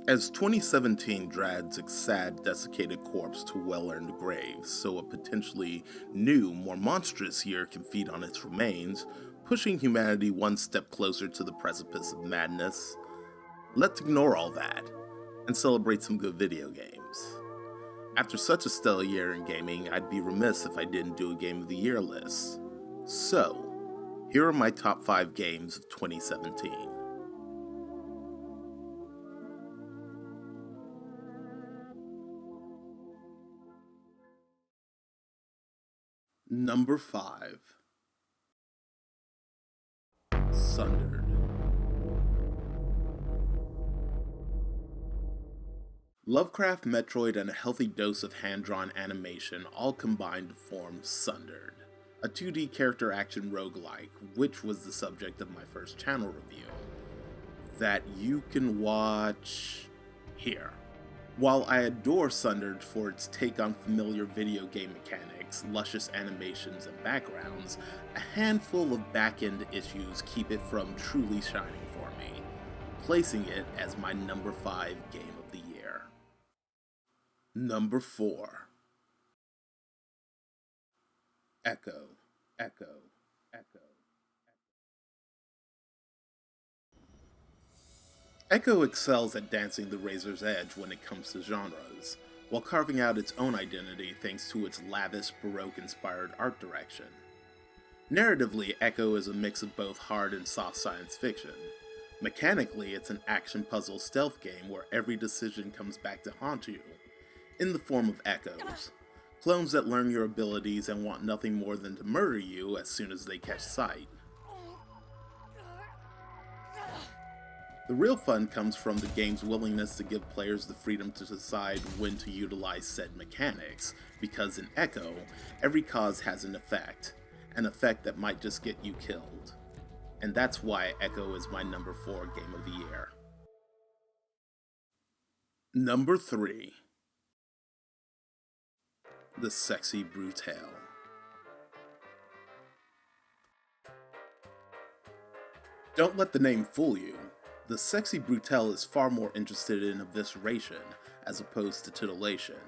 As 2017 drags its sad, desiccated corpse to well-earned graves, so a potentially new, more monstrous year can feed on its remains, pushing humanity one step closer to the precipice of madness. Let's ignore all that, and celebrate some good video games. After such a stellar year in gaming, I'd be remiss if I didn't do a Game of the Year list. So, here are my top 5 games of 2017. Number 5. Sundered. Lovecraft, Metroid, and a healthy dose of hand-drawn animation all combined to form Sundered, a 2D character action roguelike, which was the subject of my first channel review, that you can watch here. While I adore Sundered for its take on familiar video game mechanics, luscious animations, and backgrounds, a handful of back-end issues keep it from truly shining for me, placing it as my number 5 game of the year. Number 4. Echo. Echo excels at dancing the razor's edge when it comes to genres, while carving out its own identity thanks to its lavish, Baroque-inspired art direction. Narratively, Echo is a mix of both hard and soft science fiction. Mechanically, it's an action-puzzle stealth game where every decision comes back to haunt you, in the form of echoes, clones that learn your abilities and want nothing more than to murder you as soon as they catch sight. The real fun comes from the game's willingness to give players the freedom to decide when to utilize said mechanics, because in Echo, every cause has an effect that might just get you killed. And that's why Echo is my number 4 game of the year. Number 3. The Sexy Brutale. Don't let the name fool you. The Sexy Brutale is far more interested in evisceration as opposed to titillation.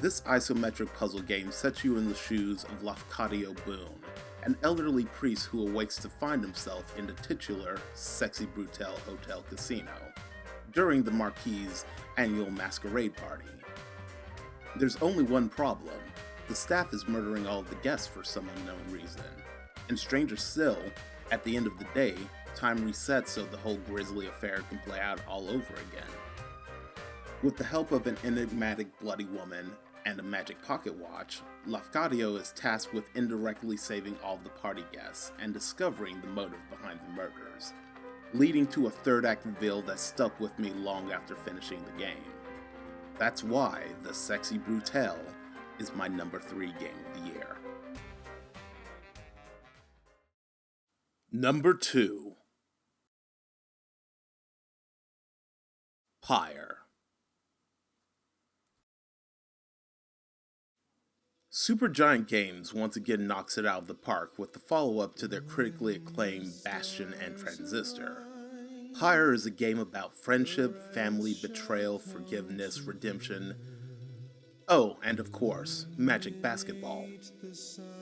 This isometric puzzle game sets you in the shoes of Lafcadio Boone, an elderly priest who awakes to find himself in the titular Sexy Brutale Hotel Casino during the Marquis's annual masquerade party. There's only one problem. The staff is murdering all of the guests for some unknown reason. And stranger still, at the end of the day, time resets so the whole grisly affair can play out all over again. With the help of an enigmatic bloody woman and a magic pocket watch, Lafcadio is tasked with indirectly saving all of the party guests and discovering the motive behind the murders, leading to a third act reveal that stuck with me long after finishing the game. That's why The Sexy Brutale is my number 3 game of the year. Number 2. Pyre. Supergiant Games once again knocks it out of the park with the follow-up to their critically acclaimed Bastion and Transistor. Pyre is a game about friendship, family, betrayal, forgiveness, redemption. Oh, and of course, magic basketball.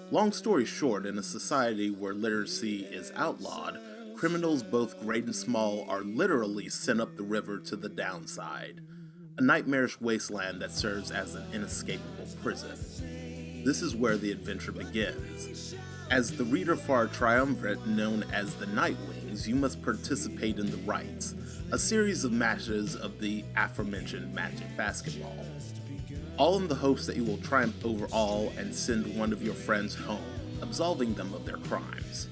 Long story short, in a society where literacy is outlawed, criminals both great and small are literally sent up the river to the downside, a nightmarish wasteland that serves as an inescapable prison. This is where the adventure begins. As the Reader Far Triumvirate known as the Nightwings, you must participate in the Rites, a series of matches of the aforementioned magic basketball, all in the hopes that you will triumph over all and send one of your friends home, absolving them of their crimes.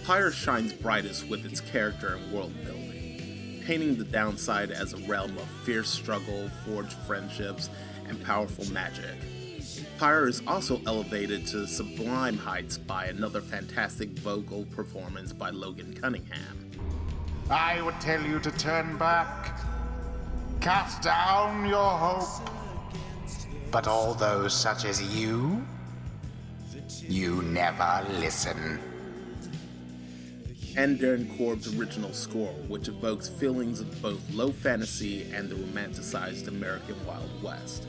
Pyre shines brightest with its character and world building, painting the downside as a realm of fierce struggle, forged friendships, and powerful magic. Pyre is also elevated to sublime heights by another fantastic vocal performance by Logan Cunningham. I would tell you to turn back, cast down your hope, but all those such as you never listen. and Darren Korb's original score, which evokes feelings of both low fantasy and the romanticized American Wild West,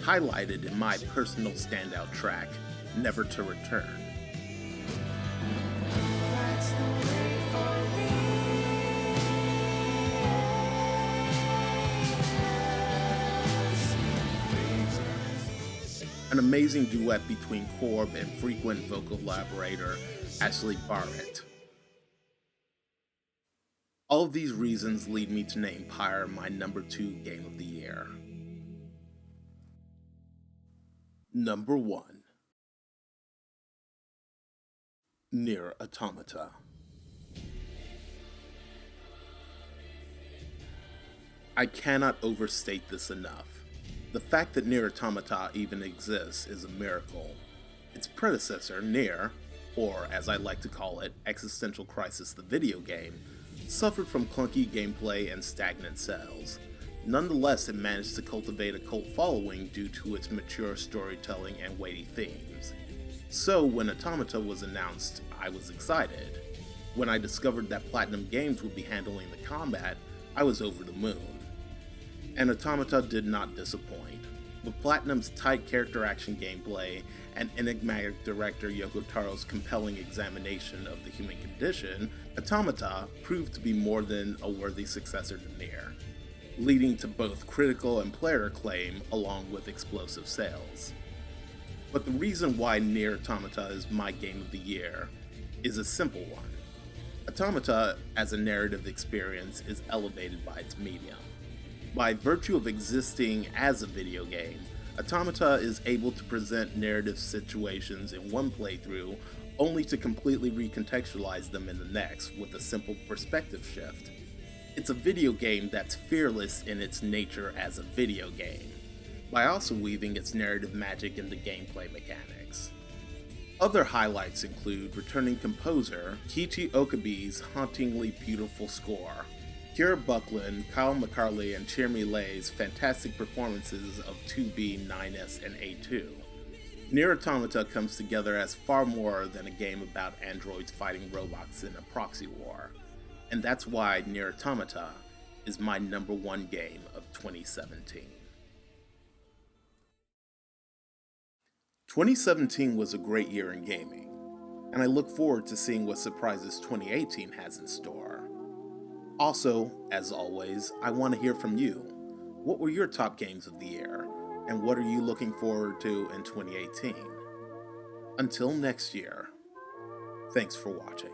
highlighted in my personal standout track, Never to Return. An amazing duet between Korb and frequent vocal collaborator Ashley Barrett. All of these reasons lead me to name Pyre my number 2 game of the year. Number 1. Nier Automata. I cannot overstate this enough. The fact that Nier Automata even exists is a miracle. Its predecessor, Nier, or as I like to call it, Existential Crisis the video game, suffered from clunky gameplay and stagnant sales. Nonetheless, it managed to cultivate a cult following due to its mature storytelling and weighty themes. So when Automata was announced, I was excited. When I discovered that Platinum Games would be handling the combat, I was over the moon. And Automata did not disappoint. With Platinum's tight character action gameplay and enigmatic director Yoko Taro's compelling examination of the human condition, Automata proved to be more than a worthy successor to Nier, leading to both critical and player acclaim along with explosive sales. But the reason why Nier Automata is my game of the year is a simple one. Automata, as a narrative experience, is elevated by its medium. By virtue of existing as a video game, Automata is able to present narrative situations in one playthrough only to completely recontextualize them in the next with a simple perspective shift. It's a video game that's fearless in its nature as a video game, by also weaving its narrative magic into gameplay mechanics. Other highlights include returning composer Kiichi Okabe's hauntingly beautiful score, Kira Buckland, Kyle McCarley, and Chermi Lei's fantastic performances of 2B, 9S, and A2. Nier Automata comes together as far more than a game about androids fighting robots in a proxy war, and that's why Nier Automata is my number 1 game of 2017. 2017 was a great year in gaming, and I look forward to seeing what surprises 2018 has in store. Also, as always, I want to hear from you. What were your top games of the year, and what are you looking forward to in 2018? Until next year, thanks for watching.